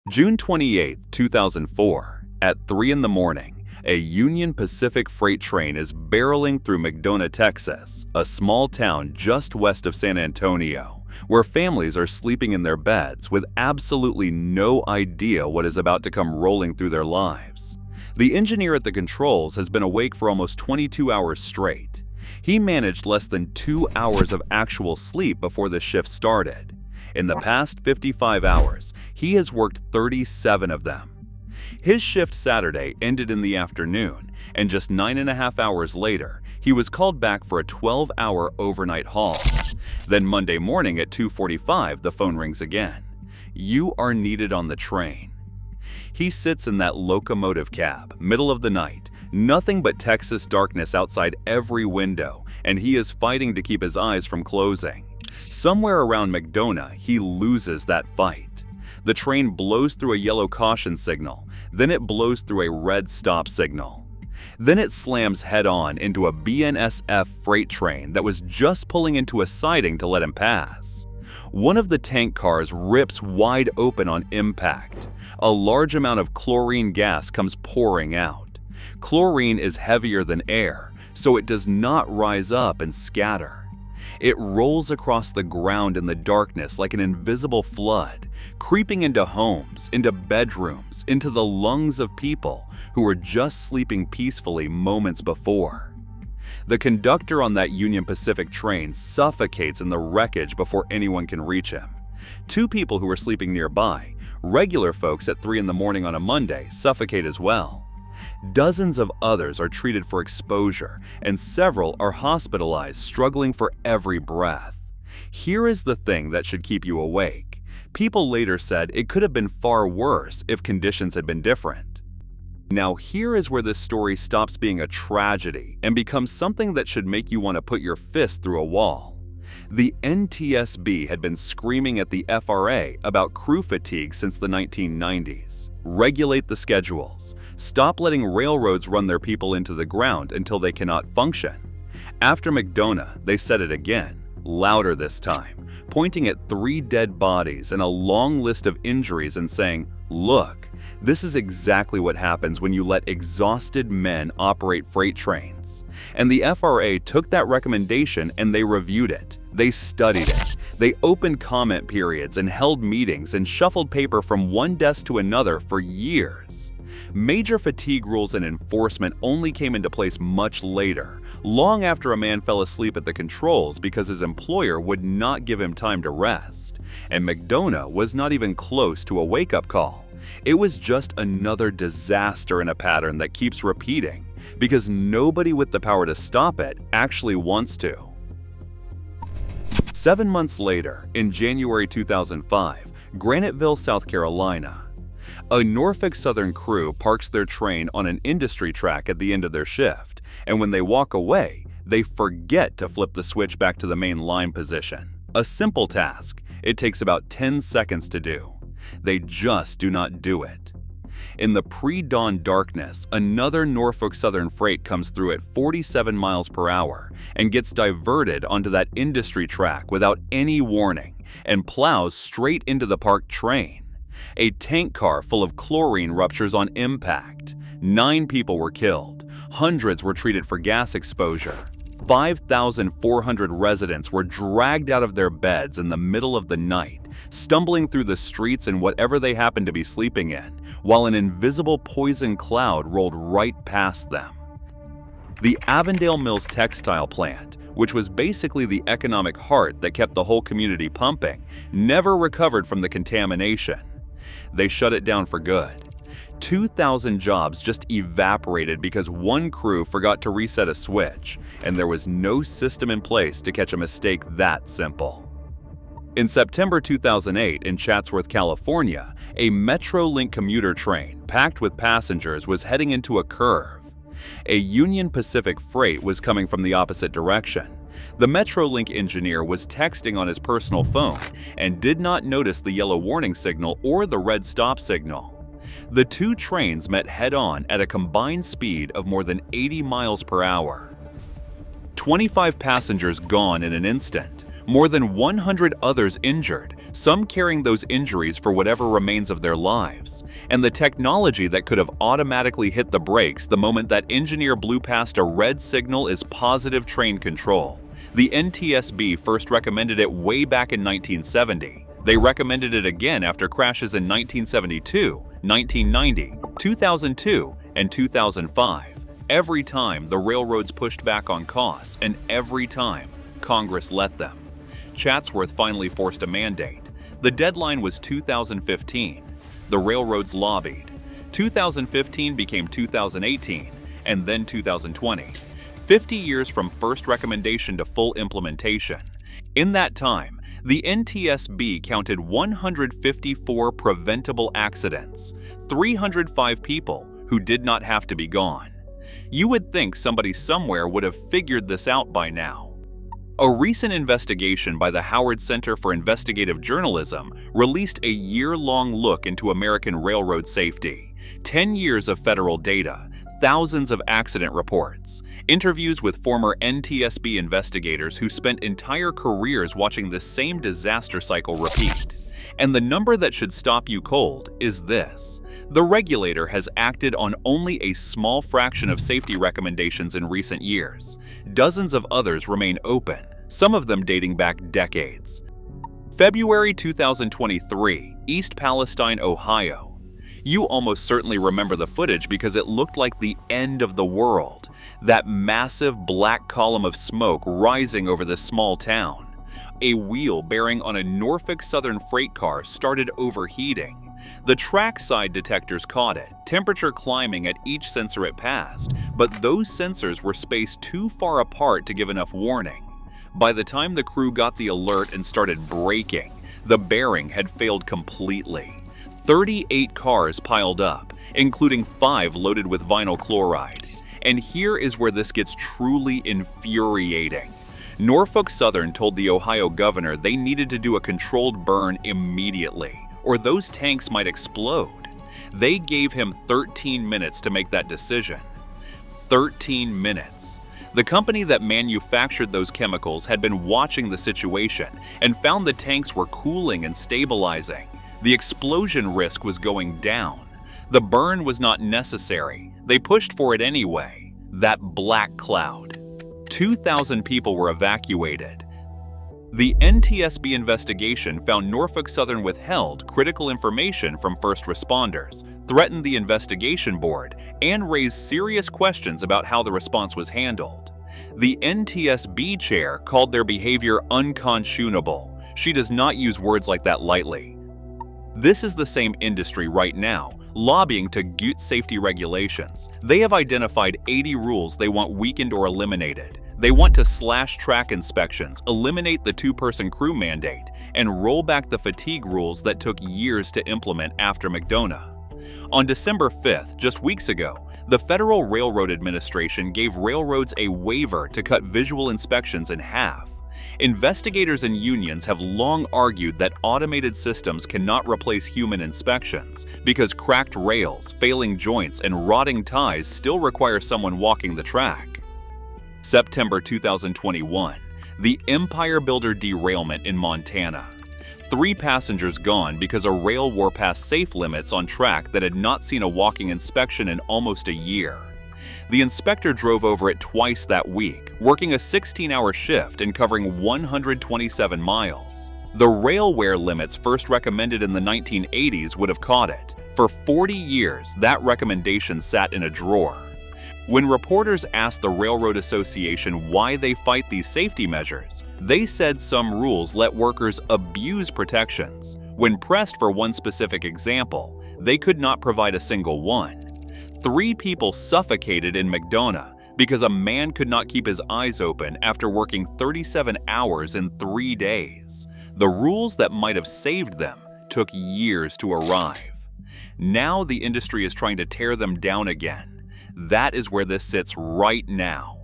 June 28, 2004, at 3 in the morning, a Union Pacific freight train is barreling through Macdona, Texas, a small town just west of San Antonio, where families are sleeping in their beds with absolutely no idea what is about to come rolling through their lives. The engineer at the controls has been awake for almost 22 hours straight. He managed less than 2 hours of actual sleep before the shift started. In the past 55 hours, he has worked 37 of them. His shift Saturday ended in the afternoon, and just 9.5 hours later, he was called back for a 12-hour overnight haul. Then Monday morning at 2:45, the phone rings again. "You are needed on the train." He sits in that locomotive cab, middle of the night, nothing but Texas darkness outside every window, and he is fighting to keep his eyes from closing. Somewhere around Macdona, he loses that fight. The train blows through a yellow caution signal, then it blows through a red stop signal. Then it slams head-on into a BNSF freight train that was just pulling into a siding to let him pass. One of the tank cars rips wide open on impact. A large amount of chlorine gas comes pouring out. Chlorine is heavier than air, so it does not rise up and scatter. It rolls across the ground in the darkness like an invisible flood, creeping into homes, into bedrooms, into the lungs of people who were just sleeping peacefully moments before. The conductor on that Union Pacific train suffocates in the wreckage before anyone can reach him. Two people who were sleeping nearby, regular folks at 3 in the morning on a Monday, suffocate as well. Dozens of others are treated for exposure, and several are hospitalized, struggling for every breath. Here is the thing that should keep you awake. People later said it could have been far worse if conditions had been different. Now here is where this story stops being a tragedy and becomes something that should make you want to put your fist through a wall. The NTSB had been screaming at the FRA about crew fatigue since the 1990s. Regulate the schedules. Stop letting railroads run their people into the ground until they cannot function. After Macdona, they said it again, louder this time, pointing at 3 dead bodies and a long list of injuries and saying, "Look, this is exactly what happens when you let exhausted men operate freight trains." And the FRA took that recommendation and they reviewed it. They studied it. They opened comment periods and held meetings and shuffled paper from one desk to another for years. Major fatigue rules and enforcement only came into place much later, long after a man fell asleep at the controls because his employer would not give him time to rest. And Macdona was not even close to a wake-up call. It was just another disaster in a pattern that keeps repeating, because nobody with the power to stop it actually wants to. 7 months later, in January 2005, Graniteville, South Carolina. A Norfolk Southern crew parks their train on an industry track at the end of their shift, and when they walk away, they forget to flip the switch back to the main line position. A simple task. It takes about 10 seconds to do. They just do not do it. In the pre-dawn darkness, another Norfolk Southern freight comes through at 47 miles per hour and gets diverted onto that industry track without any warning and plows straight into the parked train. A tank car full of chlorine ruptures on impact. 9 people were killed. Hundreds were treated for gas exposure. 5,400 residents were dragged out of their beds in the middle of the night, stumbling through the streets in whatever they happened to be sleeping in, while an invisible poison cloud rolled right past them. The Avondale Mills textile plant, which was basically the economic heart that kept the whole community pumping, never recovered from the contamination. They shut it down for good. 2,000 jobs just evaporated because one crew forgot to reset a switch, and there was no system in place to catch a mistake that simple. In September 2008 in Chatsworth, California, a Metrolink commuter train packed with passengers was heading into a curve. A Union Pacific freight was coming from the opposite direction. The Metrolink engineer was texting on his personal phone and did not notice the yellow warning signal or the red stop signal. The two trains met head-on at a combined speed of more than 80 miles per hour. 25 passengers gone in an instant, More than 100 others injured, some carrying those injuries for whatever remains of their lives. And the technology that could have automatically hit the brakes the moment that engineer blew past a red signal is positive train control. The NTSB first recommended it way back in 1970. They recommended it again after crashes in 1972, 1990, 2002, and 2005. Every time, the railroads pushed back on costs, and every time, Congress let them. Chatsworth finally forced a mandate. The deadline was 2015. The railroads lobbied. 2015 became 2018, and then 2020. 50 years from first recommendation to full implementation. In that time, the NTSB counted 154 preventable accidents, 305 people who did not have to be gone. You would think somebody somewhere would have figured this out by now. A recent investigation by the Howard Center for Investigative Journalism released a year-long look into American railroad safety. 10 years of federal data, thousands of accident reports, interviews with former NTSB investigators who spent entire careers watching the same disaster cycle repeat. And the number that should stop you cold is this. The regulator has acted on only a small fraction of safety recommendations in recent years. Dozens of others remain open, some of them dating back decades. February 2023, East Palestine, Ohio. You almost certainly remember the footage because it looked like the end of the world. That massive black column of smoke rising over this small town. A wheel bearing on a Norfolk Southern freight car started overheating. The trackside detectors caught it, temperature climbing at each sensor it passed, but those sensors were spaced too far apart to give enough warning. By the time the crew got the alert and started braking, the bearing had failed completely. 38 cars piled up, including 5 loaded with vinyl chloride. And here is where this gets truly infuriating. Norfolk Southern told the Ohio governor they needed to do a controlled burn immediately, or those tanks might explode. They gave him 13 minutes to make that decision. 13 minutes. The company that manufactured those chemicals had been watching the situation and found the tanks were cooling and stabilizing. The explosion risk was going down. The burn was not necessary. They pushed for it anyway. That black cloud. 2,000 people were evacuated. The NTSB investigation found Norfolk Southern withheld critical information from first responders, threatened the investigation board, and raised serious questions about how the response was handled. The NTSB chair called their behavior unconscionable. She does not use words like that lightly. This is the same industry right now, lobbying to gut safety regulations. They have identified 80 rules they want weakened or eliminated. They want to slash track inspections, eliminate the 2-person crew mandate, and roll back the fatigue rules that took years to implement after Macdona. On December 5th, just weeks ago, the Federal Railroad Administration gave railroads a waiver to cut visual inspections in half. Investigators and unions have long argued that automated systems cannot replace human inspections because cracked rails, failing joints, and rotting ties still require someone walking the track. September 2021, the Empire Builder derailment in Montana. 3 passengers gone because a rail wore past safe limits on track that had not seen a walking inspection in almost a year. The inspector drove over it twice that week, working a 16-hour shift and covering 127 miles. The rail wear limits first recommended in the 1980s would have caught it. For 40 years, that recommendation sat in a drawer. When reporters asked the Railroad Association why they fight these safety measures, they said some rules let workers abuse protections. When pressed for one specific example, they could not provide a single one. 3 people suffocated in Macdona because a man could not keep his eyes open after working 37 hours in 3 days. The rules that might have saved them took years to arrive. Now the industry is trying to tear them down again. That is where this sits right now.